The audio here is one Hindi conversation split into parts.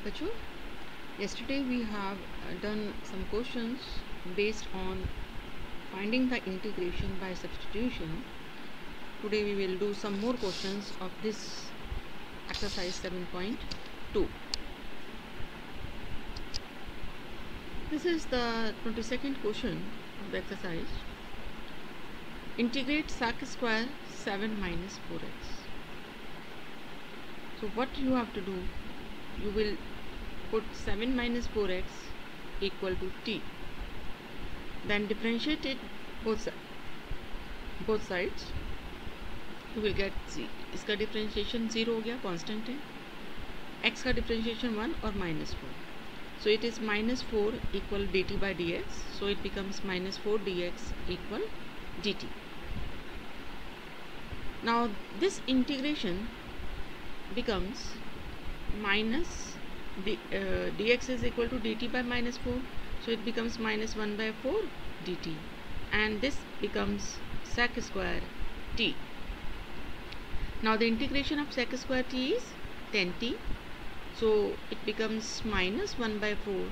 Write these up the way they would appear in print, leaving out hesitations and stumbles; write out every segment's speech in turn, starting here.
Bachoo, yesterday we have done some questions based on finding the integration by substitution. Today we will do some more questions of this exercise 7.2. This is the 22nd question of the exercise. Integrate sec square 7 minus 4x. So what you have to do, you will put 7 minus 4x equal to t, then differentiate it both sides. You will get c. इसका डिफरेंशिएशन 0 हो गया, कांस्टेंट है. x का डिफरेंशिएशन 1 और -4. So it is -4 equal dt by dx. So it becomes -4 dx equal dt. Now this integration becomes minus dx is equal to dt by -4, so it becomes -1 by 4 dt, and this becomes sec square t. Now the integration of sec square t is 10t, so it becomes -1 by 4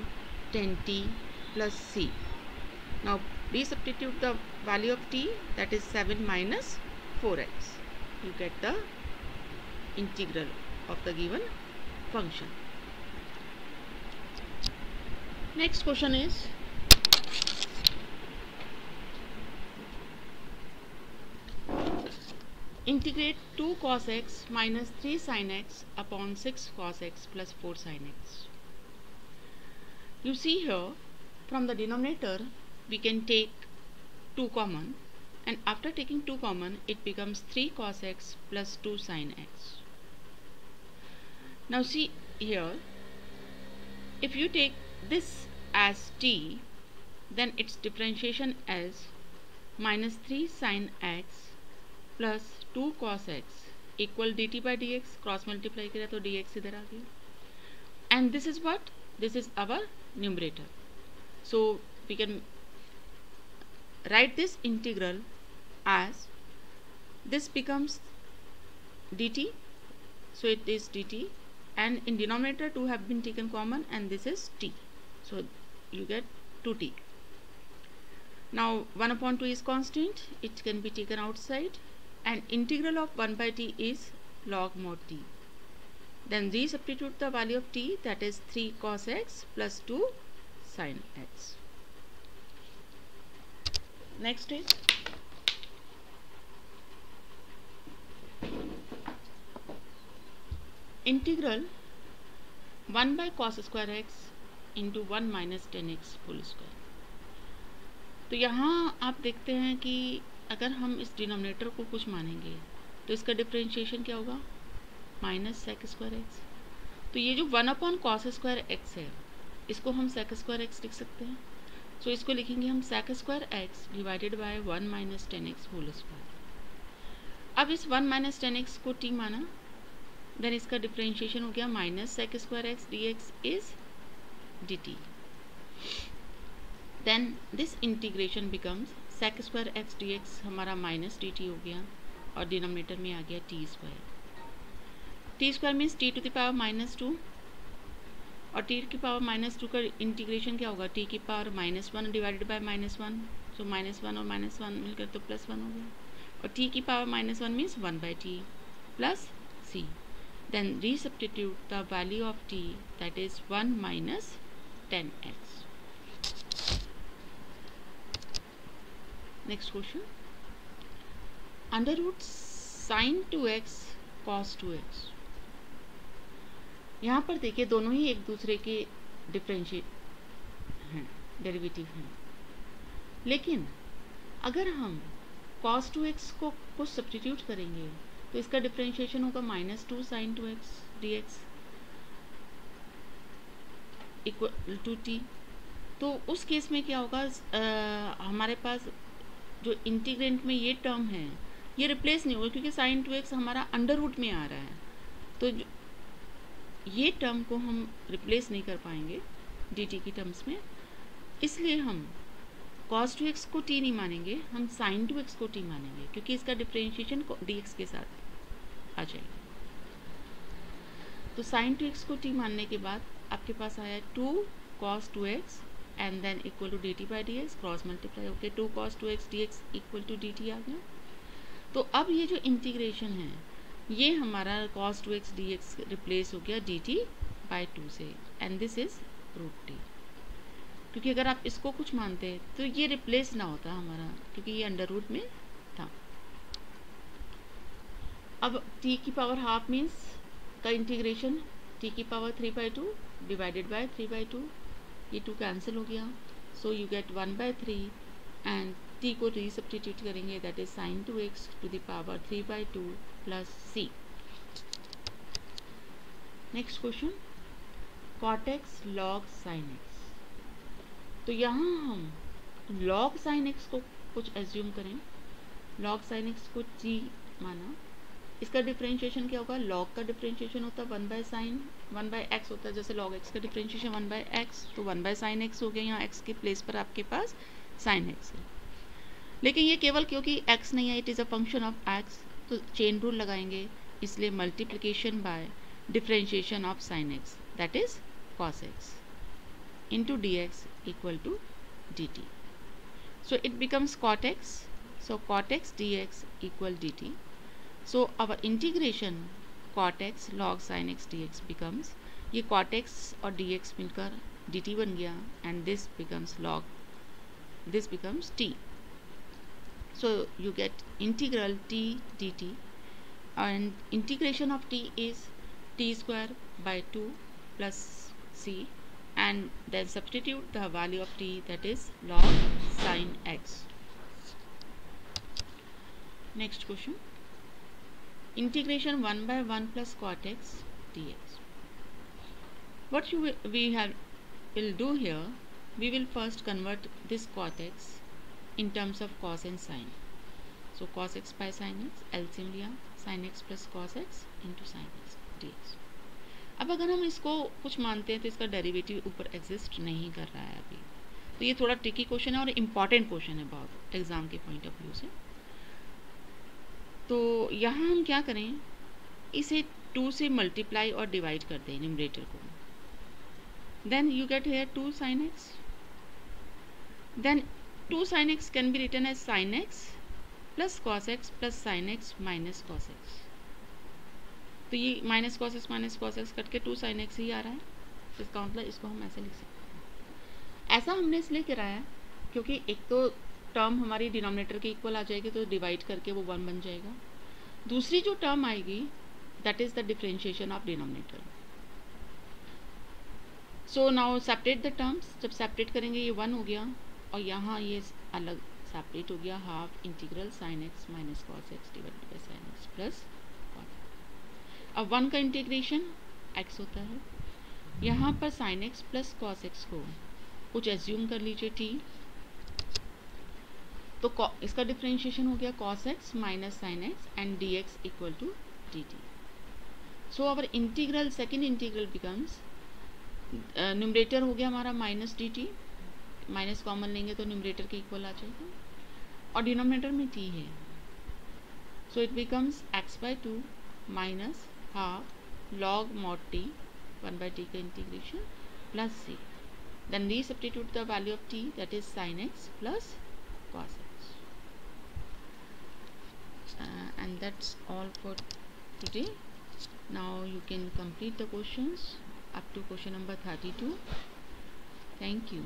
10t plus c. Now resubstitute the value of t, that is 7 minus 4x. You get the integral of the given function. Next question is integrate 2 cos x minus 3 sin x upon 6 cos x plus 4 sin x. You see here, from the denominator we can take 2 common, and after taking 2 common it becomes 3 cos x plus 2 sin x. Now see here, if you take this as t, then its differentiation is minus 3 sin x plus 2 cos x equal dt by dx. Cross multiply किया तो dx इधर आ गया, and this is what? This is our numerator. So we can write this integral as this becomes dt, so it is dt, and in denominator 2 have been taken common, and this is t, so you get 2t. Now 1 upon 2 is constant, it can be taken outside, and integral of 1 by t is log mod t. Then resubstitute the value of t, that is 3 cos x plus 2 sin x. Next is integral 1 by cos square x into 1 minus 10x whole square. तो यहाँ आप देखते हैं कि अगर हम इस डिनोमिनेटर को कुछ मानेंगे तो इसका डिफरेंशिएशन क्या होगा? Minus sec square x. तो ये जो 1 अपॉन कॉस स्क्वायर एक्स है, इसको हम सेक स्क्वायर एक्स लिख सकते हैं. सो इसको लिखेंगे हम sec square x divided by 1 minus 10x whole square. अब इस 1 माइनस 10x को t माना, देन इसका डिफरेंशिएशन हो गया minus sec square x d x is dt. Then this integration becomes sec square x dx हमारा माइनस dt हो गया, और डिनोमिनेटर में आ गया t square. t square means t to the power -2, और t की पावर -2 का इंटीग्रेशन क्या होगा? t की पावर -1 डिवाइडेड बाय -1, सो -1 और -1 मिलकर तो +1 हो गया, और t की power -1 means 1 by t plus c. Then resubstitute the value of t, that is 1 minus 10x. Next question. Under root sin 2x cos 2x. यहाँ पर देखिए दोनों ही एक दूसरे के डिफरेंशिएट हैं, डेरिवेटिव हैं, लेकिन अगर हम cos 2x को कुछ सब्स्टिट्यूट करेंगे तो इसका डिफरेंशिएशन होगा -2 sin 2x dx equal to t. तो उस केस में क्या होगा? हमारे पास जो इंटीग्रेंट में ये टर्म है ये रिप्लेस नहीं होगा, क्योंकि sin 2x हमारा अंडर रूट में आ रहा है, तो ये टर्म को हम रिप्लेस नहीं कर पाएंगे dt की टर्म्स में. इसलिए हम cos 2x को t नहीं मानेंगे, हम sin 2x को t मानेंगे, क्योंकि इसका डिफरेंशिएशन dx के साथ आ जाएगा. तो sin 2x को t मानने के बाद आपके पास आया 2 cos 2x and then equal to dt by d x, cross multiply होके 2 cos 2x dx equal to dt आ गया। तो अब ये जो इंटीग्रेशन है ये हमारा cos 2x dx रिप्लेस हो गया dt बाई 2 से, and this is root t। क्योंकि अगर आप इसको कुछ मानते तो ये रिप्लेस ना होता हमारा, क्योंकि ये अंडर रूट में था। अब t की पावर हाफ मीन्स का इंटीग्रेशन t की पावर 3/2 डिवाइडेड बाय 3/2, ये 2 कैंसिल हो गया, so you get 1/3 and t को रीसब्स्टिट्यूट करेंगे, that is sin 2x to the power 3/2 plus c। Next question, cot x log sin x। तो यहाँ हम log sin x को कुछ एज्यूम करें, log sin x को t माना, इसका डिफरेंशिएशन क्या होगा, log का डिफरेंशिएशन होता है 1/sin 1/x होता है, जैसे log x का डिफरेंशिएशन 1/x, तो 1/sin x हो गया, यहाँ x के प्लेस पर आपके पास sin x है। लेकिन ये केवल क्योंकि x नहीं है, it is a function of x, तो चेन रूल लगाएंगे, इसलिए multiplication bye differentiation of sin x that is cos x into dx equal to dt. So it becomes cot x, so cot x dx equal dt. So our integration cot x log sin x dx becomes, ये cot x और dx मिलकर dt बन गया, and this becomes log, this becomes t. So you get integral t dt, and integration of t is t square by 2 plus c, and then substitute the value of t, that is log sin x. Next question, integration 1/1 plus cot x dx. What will do here, we will first convert this cot x in terms of cos and sin. So cos x by sin x, LCM लिया, sin x plus cos x into sin x dx. अब अगर हम इसको कुछ मानते हैं तो इसका डेरिवेटिव ऊपर एग्जिस्ट नहीं कर रहा है अभी, तो ये थोड़ा ट्रिकी क्वेश्चन है और इम्पॉर्टेंट क्वेश्चन है बहुत एग्जाम के पॉइंट ऑफ व्यू से। तो यहाँ हम क्या करें, इसे 2 से मल्टीप्लाई और डिवाइड कर दें न्यूमरेटर को, then you get here 2 sin x, then 2 sin x can be written as sin x plus cos x plus sin x minus cos x। तो ये माइनस cos x करके 2 sin x ही आ रहा है, तो इसका मतलब इसको हम ऐसे लिख सकते हैं। ऐसा हमने इसलिए कराया क्योंकि एक तो टर्म हमारी डिनोमिनेटर के इक्वल आ जाएगी, तो डिवाइड करके वो 1 बन जाएगा। दूसरी जो टर्म आएगी that is the differentiation of denominator. So now separate the terms, जब सेपरेट करेंगे ये 1 हो गया, और यहाँ ये अलग सेपरेट हो गया, half integral sin x minus cos x divided by sin x plus. अब 1 का इंटीग्रेशन x होता है, यहाँ पर sin x plus cos x को कुछ एज्यूम कर लीजिए t, तो इसका डिफरेंशिएशन हो गया cos x minus sin x and dx equal to dt। So our integral, second integral becomes, numerator हो गया हमारा माइनस dt, माइनस कॉमन लेंगे तो न्यूमरेटर के इक्वल आ जाएगा, और डिनोमिनेटर में t है, so it becomes x/2 minus half log mod t 1/t का integration plus c, then we substitute the value of t, that is sin x plus cos x, and that's all for today. Now you can complete the questions up to question number 32. Thank you.